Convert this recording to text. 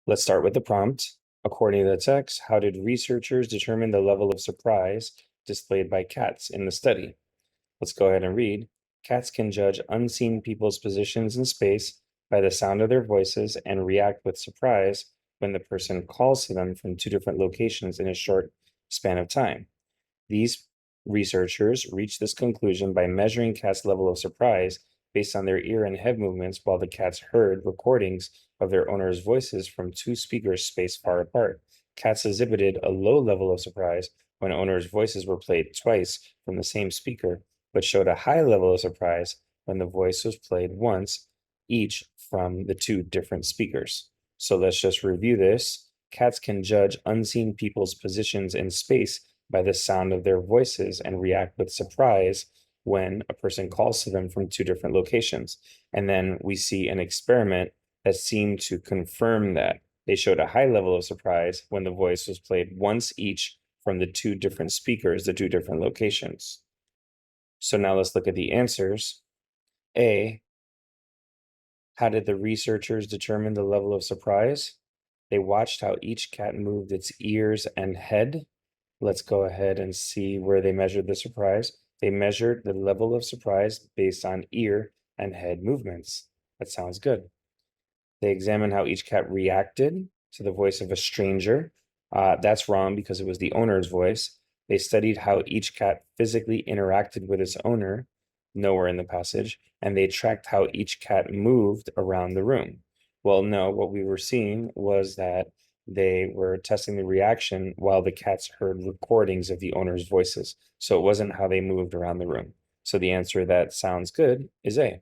Let's start with the prompt. According to the text, how did researchers determine the level of surprise displayed by cats in the study? Let's go ahead and read. Cats can judge unseen people's positions in space by the sound of their voices and react with surprise when the person calls to them from two different locations in a short span of time. These researchers reached this conclusion by measuring cats' level of surprise based on their ear and head movements while the cats heard recordings of their owners' voices from two speakers spaced far apart. Cats exhibited a low level of surprise when owners' voices were played twice from the same speaker, but showed a high level of surprise when the voice was played once each from the two different speakers. So let's just review this. Cats can judge unseen people's positions in space by the sound of their voices and react with surprise when a person calls to them from two different locations. And then we see an experiment that seemed to confirm that. They showed a high level of surprise when the voice was played once each from the two different speakers, the two different locations. So now let's look at the answers. A, how did the researchers determine the level of surprise? They watched how each cat moved its ears and head. Let's go ahead and see where they measured the surprise. They measured the level of surprise based on ear and head movements. That sounds good. They examined how each cat reacted to the voice of a stranger. That's wrong because it was the owner's voice. They studied how each cat physically interacted with its owner, nowhere in the passage, and they tracked how each cat moved around the room. Well, no, what we were seeing was that they were testing the reaction while the cats heard recordings of the owner's voices. So it wasn't how they moved around the room. So the answer that sounds good is A.